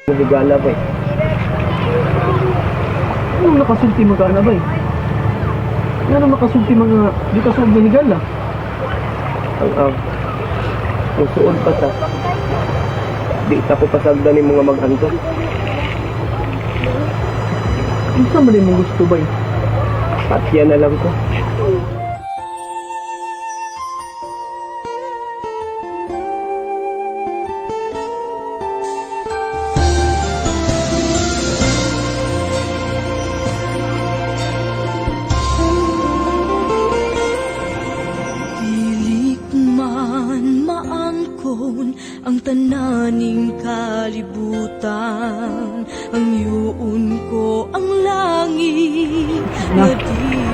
Higala ba eh? Ano nakasulti magana ba eh? Ano nakasulti mga di kasulti na higala? Ang suod pa ta. Di ta ko pasagdan ni mga mag-anto. Ano sa mali mong gusto ba eh? Patya na lang ko. Ang tananing kalibutan, ang yuon ko ang langit na dilim.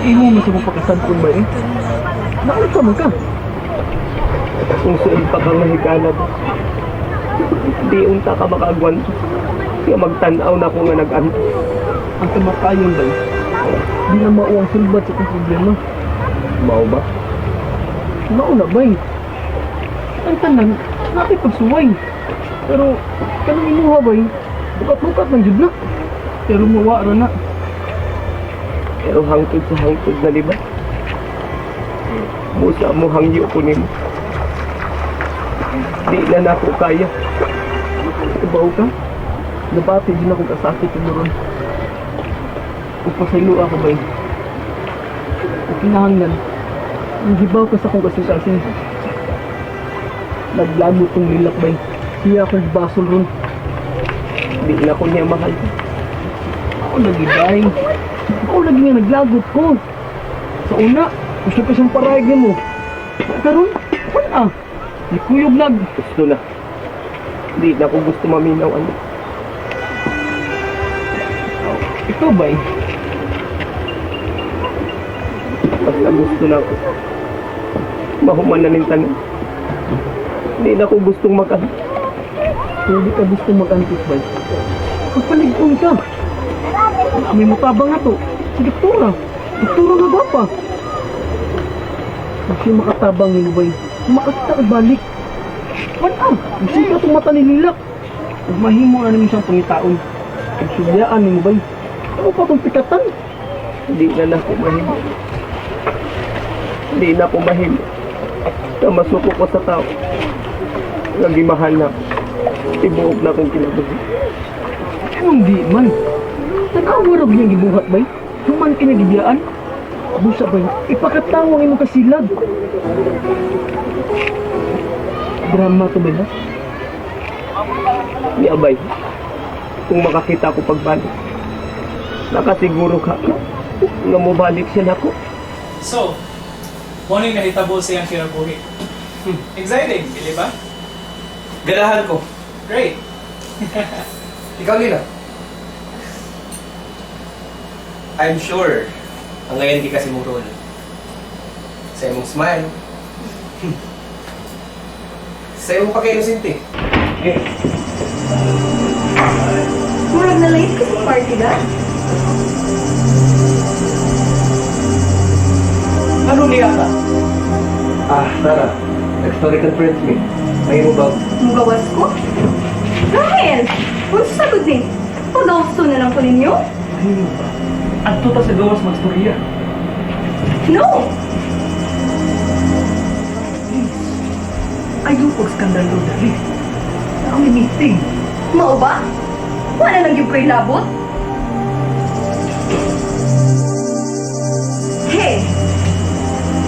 Imo mo sa mong pagkasantong ba eh? Naon ka man ka? Kung suod pa kang mahigala ba? Di unta ka makaagwanto. Kaya magtanaw na ko nga nag-anto. Ang kamakayon ba eh? Di na mauwang sulbat sa itong problema. Mao ba? Nauna ba eh? Ang tanan, natin pagsuway. Pero, kanang imuha ba eh? Bukat-bukat ng jud na. Pero mawara na. Pero hangtod sa hangtod na liba. Busa mo hangyo ko nimo. Di na na ako kaya. Ibaw ka? Nabati din akong kasakit yung naroon. Upasaylo ako ba eh? Ang kinahanglan. Nahibaw ka sa akong kasing-kasing. Naglagot kong lilakbay. Siya akong basol ron. Di na ko niya mahal. Ako lagi daing. Ako lagi nga naglagot ko. Sa una, gusto ko siyang parayagin mo. Karon, wala. Likuyog lag. Gusto na. Di na ko gusto maminaw ano. Ikaw ba eh? Basta gusto na ako. Mahuman na ning tanan. Di na ko gustong mag-anto. Hindi ka gusto mag-antis ba? Magpaligtong ka. May mutabang na to. Si Doktora. Doktora nga ba pa? Kasi makatabang nilo ba? Makakita ka balik. Wala. Gusto ka itong mata nililak. Huwag mahimo na namin siyang pangitaon. Huwag sulyaan nilo ba? Ano pa itong pikatan? Di na na ko mahimo. Di na ko mahimo. Masuko ko sa tao. Lagi mahal na. Ibuog na akong kinabuhi. Anong di man? Nag-awarog niyang gibuhat ba? Human kinagibiyaan? Busa ba? Ipakatawang imo kasilag. Drama to ba na? Ni Abay, kung makakita ko pagbalik, nakasiguro ka nga mabalik siya nako. So, morning nahitabo siyang kinabuhi. Exciting, di ba? Ganahan ko. Great. Ikaw, Lila. I'm sure, ang ngayon di kasi mong role. Sa imong smile. Sa imong pagka-inosente. Murag na late ka sa party na? Ano niya ka? Tara. Historical friends me. May mo ba? Mugawas ko? Rahel! Kung sagot ni, pag-austo na lang ko ninyo? Ayun ba? Ang tuta sa gawas magstorya. No! Ayun skandalo dali. Sa aming meeting. Mao ba? Wala nang yung ko'y labot? Hey!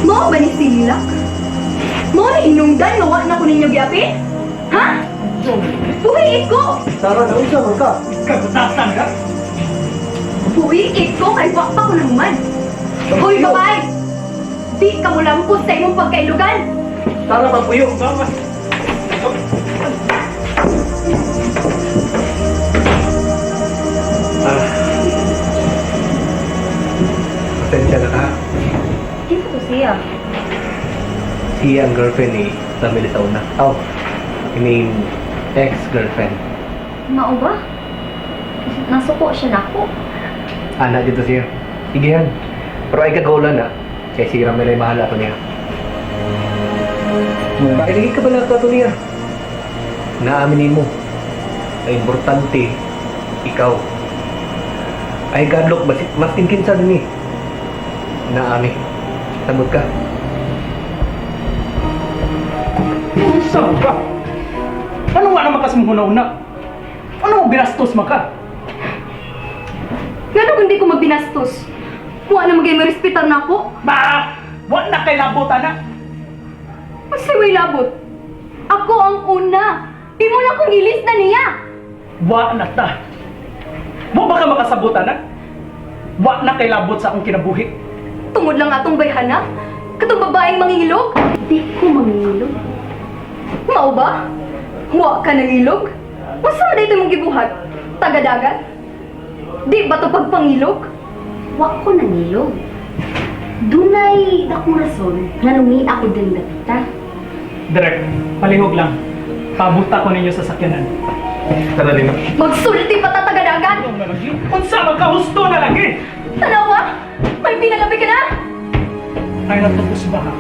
Mao ba ni Silak? Mao na inungdan nga wa na ko ninyo giapi? Ha? Buhiit ko! Tara, nausya mo ka. Kagutasan ka? Buhiit ko kay wa pa ko naman. Hoy babae! Di ka mo lampos sa imong pagkailugan! Tara, magpuyo. Pasensya na ka. Sino to siya? Siya ang girlfriend ni Tamili sa una. I mean, ex-girlfriend. Mao ba? Nasuko siya nako. Anak dito siya. Sige yan. Pero ay kagaulan na. Kaya si Ramel ay mahal ako niya. Pakiligid ka ba na ito niya? Naaminin mo. Ang importante, ikaw. Ay gadlok, mas tingkin sa din na ami. Sabot ka. Saan ka? Ano nga naman kasi una-una? Ano mo binastos maka? Nga kung di ko magbinastos. Huwag na magay marespitar na ako. Ba! Wala na kay labutan na! Kasi may labot. Ako ang una. Di mo na kong ilis na niya. Wa na ta! Wa ba ka makasabutan na? Wa na kay labot sa akong kinabuhi. Tungod lang atong bayhana. Katong babaeng mangingilog. Di ko mangingilog. Mao ba? Wa ka nangilog? Masa na dito mong gibuhat? Tagadagat? Di ba to pagpangilog? Wa ko nangilog. Dunay dakong rason nga lungi ako din dapita. Direk, palihog lang. Pabuta ko ninyo sa sakyanan. Tara din. Magsulti pa ta tagadagat? Ano na lagi? Unsa magkahusto na lagi? Tanawa? May pinalabi ka na? Ay natapos ba ha?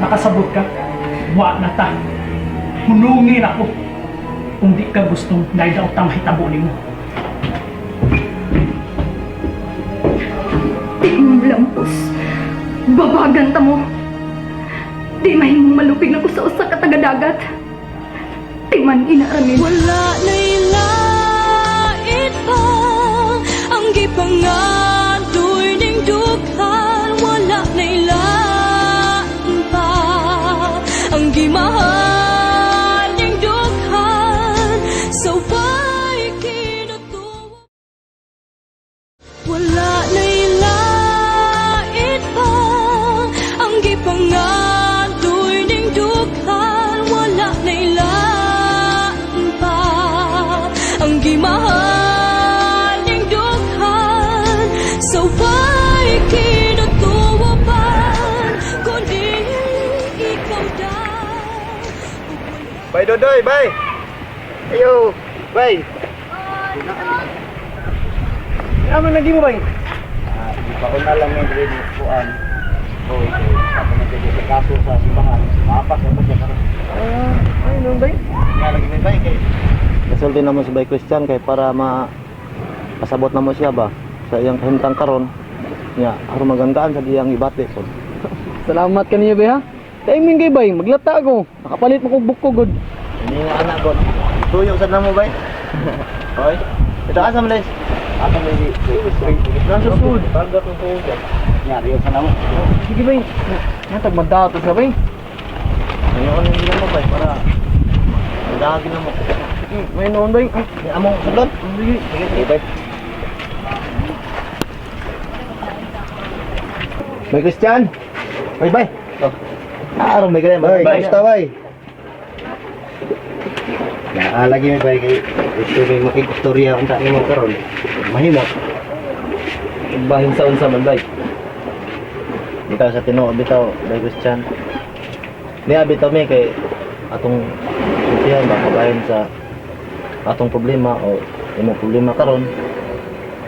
Nakasabot ka? Wa na ta. Hunungin ako. Kung di ka gustong naidaw tang hitabo nimo. Di mo lampos. Babagan ta mo. Di mahimong malupig na ko sa usa ka tagadagat. Di man inaramin. Wala na ilait pa ang gipangadoy ning dughan. Wala na ilaan pa ang gimahal ning dughan. So why kinutuwa? Wala na ilait pa ang gipangadoy ning dughan. Wala na ilaan pa ang gimahal ning dughan. So why kinutuwa pa kundi ikaw daw? Bay Dodoy, bay! Ayo, bay! Ano lagi mo, bay? Di pa ko na lang yung grade kuan. Boy, ako nagdito sa kaso sa simbahan. Mapas ako sa karon. Ay, nung bay? Nga lagi may bay kay. Kasulti naman sa bay Christian kay para pasabot na mo siya ba sa iyang kahimtang karon. Nya, aron magandaan sa diyang ibate po. Salamat kaniya ba ha? Timing kay bay, maglata ako. Nakapalit mo kong buko good. Ini nga anak ko. Tuyok sa namo bay. Hoy. Ito asa man Ato may Nasa food. Pagda ko ko. Nya, riyo sa namo. Sige bay. Natag magdato sa bay. Ngayon hindi mo bay para magdagin mo. May noon bay. Among sublon. Sige. Sige bay. Bay Christian. Bay bay. Oh. Aron may ganyan. Bay, kamusta bay? Lagi may bay kay gusto may makikistorya kung saan mo karon. Mahimo. Bahin sa unsa man, bay. Bitaw sa Tinoo bitaw bay Christian. Niya bitaw may kay atong sutihan ba kabayan sa atong problema o imong problema karon.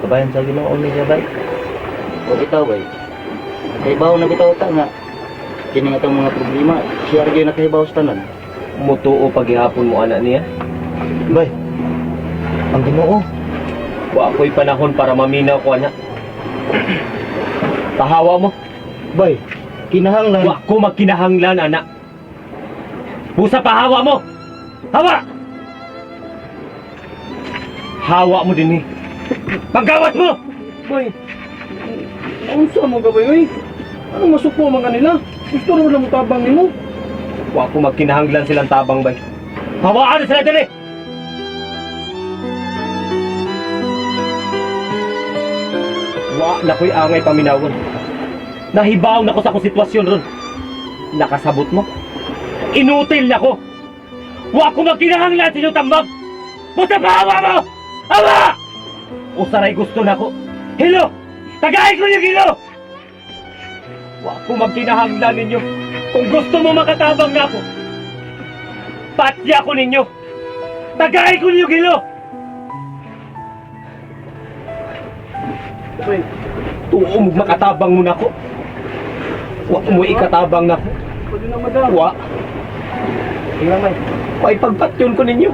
Kabayan sa Ginoo ni siya bay. O bitaw bay. Kay bawo na bitaw ta nga kini nga itong mga problema, siya rin nakahibaw sa tanan. Mutuo paghihapon mo anak niya. Bay, ang Ginoo. Wa ko'y panahon para maminaw ko anak. Tahawa mo. Bay, kinahanglan. Wa ko magkinahanglan anak. Pusa pahawa mo. Hawa! Hawa mo din eh. Paggawas mo! Bay. Unsa mo gabay oy? Ano masuko man kanila? Gusto ro lang tabang nimo. Wa ko magkinahanglan silang tabang bay. Hawaan na sila dali! Wa na ko'y angay paminawon. Nahibaw na ko sa akong sitwasyon ron. Nakasabot mo. Inutil na ko. Wa ko magkinahanglan sa inyong tambag. Buta pahawa mo! Hawa! Usaray gusto na ko. Hilo! Tagay ko yung hilo! Wa ko magkinahanglan ninyo. Kung gusto mo makatabang na ako, patya ko ninyo. Tagay ko yung hilo! Bay, Tuo mo makatabang mo na ako. Wa mo ikatabang na ako. pwede na madam. Wa. Tingnan may. Wa ipagpatyon ko ninyo.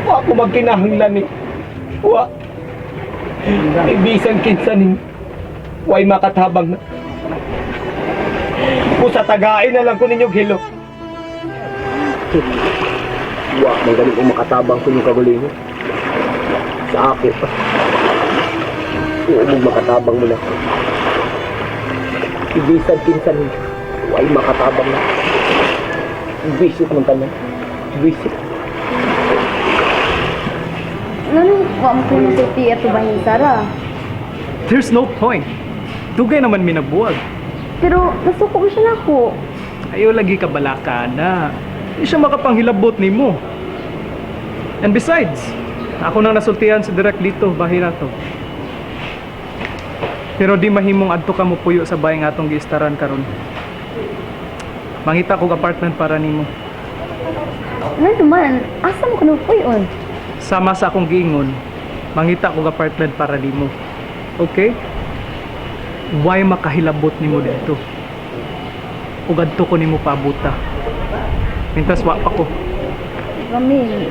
Wa ko magkinahanglan ni. Wa. Ibisan kinsa ning way makatabang na. Kung sa tagain na lang ko ninyong hilo. Wa, magaling kong makatabang sa inyong kagulingon. Sa akin pa. Huwag makatabang mo na. Ibisan kinsa ning way makatabang na. Visit ng tanan. Visit. Ano, wa mo kung masulti ato ba ni Sara? There's no point. Dugay naman minabuwag. Pero nasuko mo siya na ako. Ayaw lagi ka balaka na. Hindi siya makapanghilabot ni mo. And besides, ako nang nasultihan si Direk dito, bahay na to. Pero di mahimong adto ka mo puyo sa bahay nga atong giistaran karon. Mangita kog apartment para nimo. Ano naman? Asa mo kuno puyon? Sama sa akong giingon, mangita kog apartment para nimo. Okay? Why makahilabot nimo dito? Ug adto ko nimo pabuta. Mintas wa pa ko. Kami.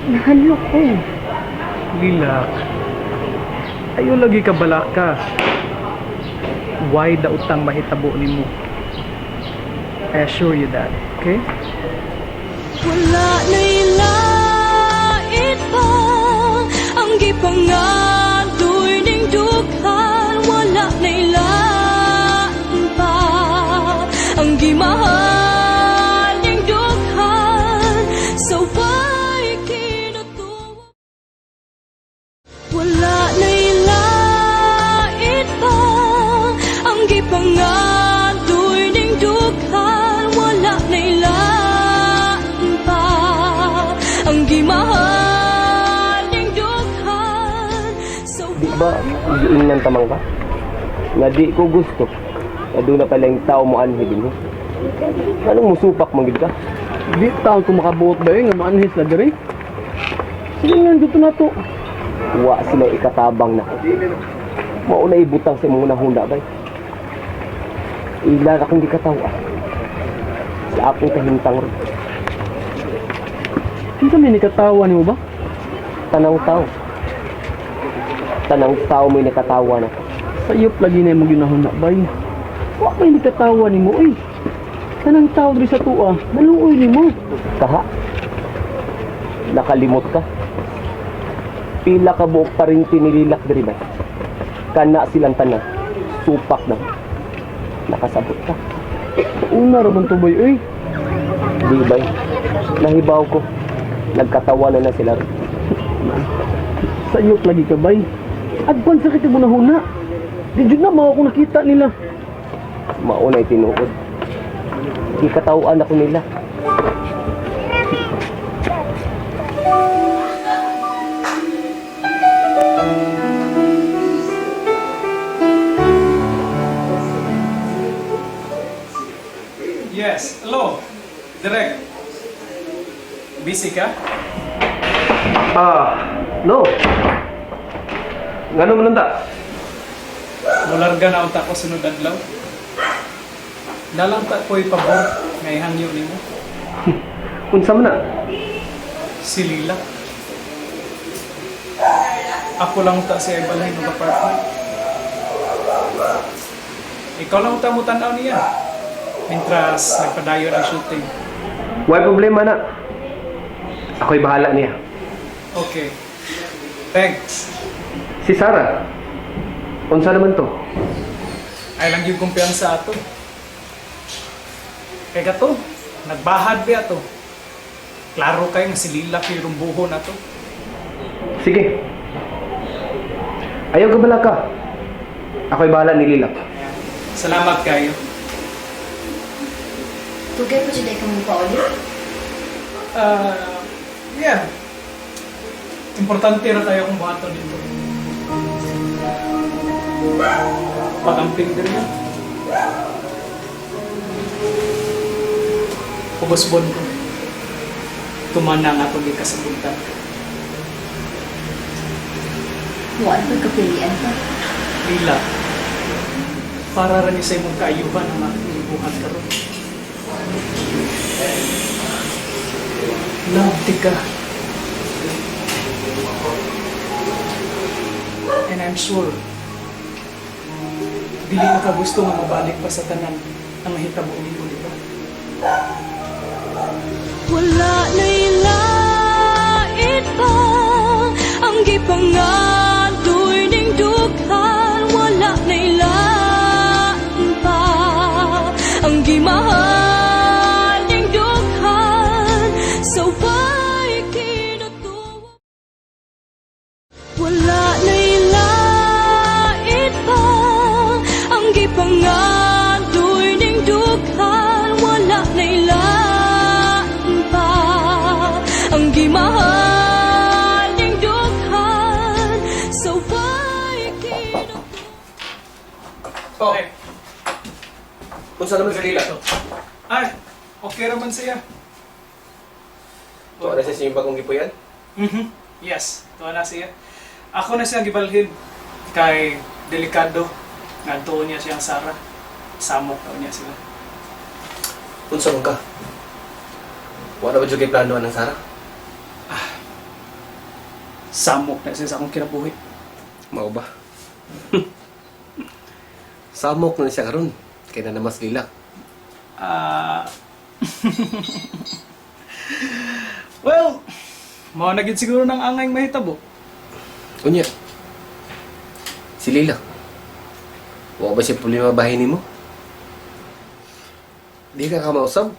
Nahanlo ko. Lila. Ayo lagi ka balaka. Why da utang mahitabo nimo? I assure you that, okay? Wala na'y lait pa ang gipangadoy ning dughan. Wala na'y laan pa ang gimahal ning dughan. So why kinatuwa? Wala na'y lait pa ang gipangadoy ning dughan. Wala na'y laan pa ang gimahal ning dughan. So Di ba, diin ng tamang ka? Nga di ko gusto. Na doon na pala yung tao mo anhi din mo. Anong musupak magid ka? Di taon ko makabuot ba nga maanhis na diri. Sige nga, dito na to. Wa sila ikatabang na. Mauna ibutang sa mga nahunda ba? Ilan akong di katawa. Sa akong kahintang rin. Hindi kami nikatawa ni mo ba? Tanang tao. Tanang tao may nakatawa na. Sayop lagi na yung ginahon na bay. Wa may nikatawa ni mo, oy. Kanang tao diri sa tuwa, naluoy ni mo. Kaha. Nakalimot ka. Pila ka buok pa rin tinililak diri ba? Kana silang tanan. Supak na. Nakasabot ka. Una ra man to bay, oy. Di ba? Nahibaw ko. Nagkatawa na sila rin. Sayop lagi ka bay. Advance sa kita mo na huna. Di jud na mao ako nakita nila. Maunay tinuod. Di katawaan ako nila. Yes, hello. Direk. Busy ka? No. Ngano man ta? Mularga na unta ko sunod adlaw. Nalang ta ko'y pabor nga ihangyo nimo. Unsa man na? Si Lila. Ako lang ta sa ibalay ng apartment. Ikaw lang ta mo tanaw niya. Mintras nagpadayon ang shooting. Way problema na. Ako'y bahala niya. Okay. Thanks. Si Sarah. Unsa naman to? Ay lang yung kumpiyansa ato. Kaya ka to, nagbahad ba ato? Klaro kayo nga si Lila kayo rumbuho na to. Sige. Ayaw ka bala ka. Ako'y bahala ni Lila. Salamat kayo. Tugay po siya kang mukha ulit. Yeah. Importante na tayo kung buhaton dito. Pagamping din yun. Pubosbon ko. Tumana nga itong ikasabutan. Huwag magkapilian ka. Lila, para rin sa imong kaayuhan ang aking buhat ka ron. Love ka. sure dili na ka gusto nga mabalik pa sa tanan ang mahitabo nimo, di ba? Wala na'y lait pa ang gipangadoy ning dughan. Wala na'y laan pa ang gimahal ning dughan. So why kinatuwa? Wala na'y lait pa ang gipangadoy ning dughan. Wala na'y laan pa ang gimahal ning dughan. So why kinatuwa? Oh, Okay. unsa naman sa dila? Ay, okay raman siya. Tuwa na siya sa imba kong gipuyan? Yes, tuwa na siya. Ako na siyang gibalhin kay delikado nga tuon niya siyang Sara. Samok daw niya sila. Unsa man ka? Wala ba dyan kayo plano ng Sara? Samok na siya sa akong kinabuhi. Mao ba? Samok na siya karon. Kaya na mas lila. Well, mao na gid siguro ng angay mahitabo. Unya. Si Lila. Wala ba siya problema bahay nimo? Di ka kamausap?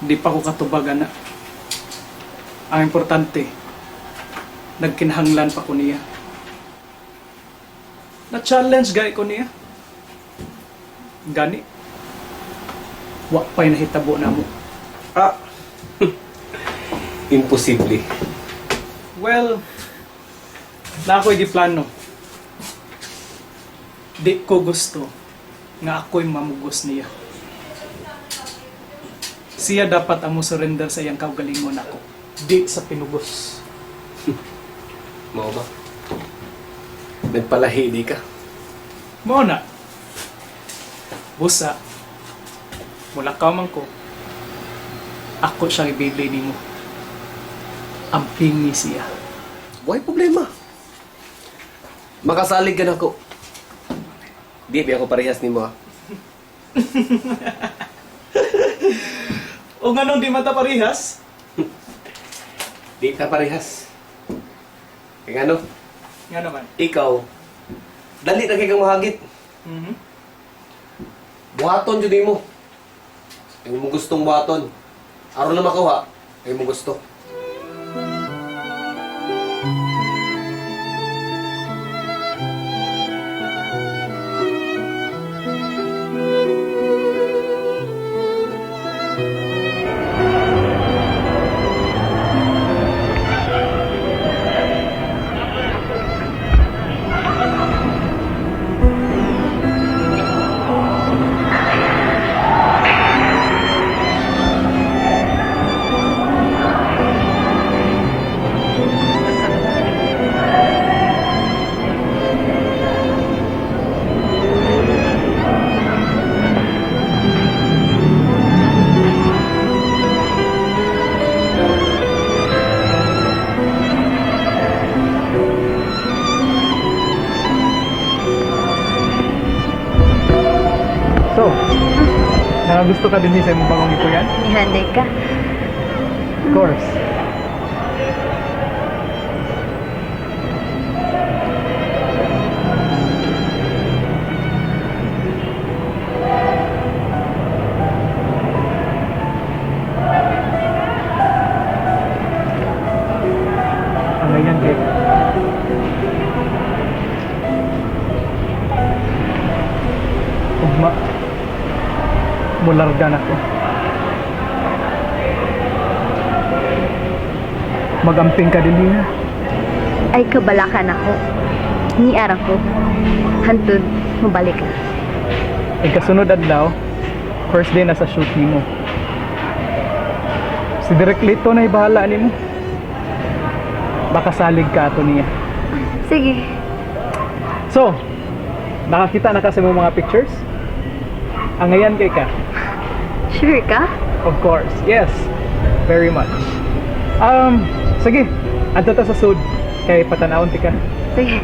Di pa ko katubagan na. Ang importante, nagkinahanglan pa ko niya. Na-challenge gay ko niya. Gani. Wa pa'y nahitabo na mo. Ah. Imposible. Well, na ako'y giplano. Di ko gusto nga ako'y mamugos niya. Siya dapat ang surrender sa iyang kaugalingon ako. Di sa pinugos. Mao ba? Nagpalahi di ka? Mao na. Busa. Mula ka man ko. Ako siyang ibibigay nimo. Ampingi siya. Why problema? Makasalig ka na ko. Di ba ako parehas nimo ha? O nga nung di mata parihas? Di ka parehas. Kaya ano? Nga naman. Ikaw, dali na kay kang mahagit. Buhaton dyan mo. Kaya mo gustong buhaton. Araw na makuha, kaya mo gusto. So, nakagusto ka din sa imong bagong ipuyan? Nihanday ka. Of course. Ano yan, Jake? Ugma. Mulargan ako. Magamping ka din niya. Ay kabalakan ako. Ni ara ko. Hantud, mabalik ka. Ay kasunod adlaw, first day na sa shoot nimo. Si Direk Lito na ibahala nimo. Baka salig ka ato niya. Sige. So, nakakita na kasi mo mga pictures? Ang ngayon kay ka? Sure ka? Of course, yes. Very much. Sige, adto ta sa sud kay patanawon ti ka. Sige.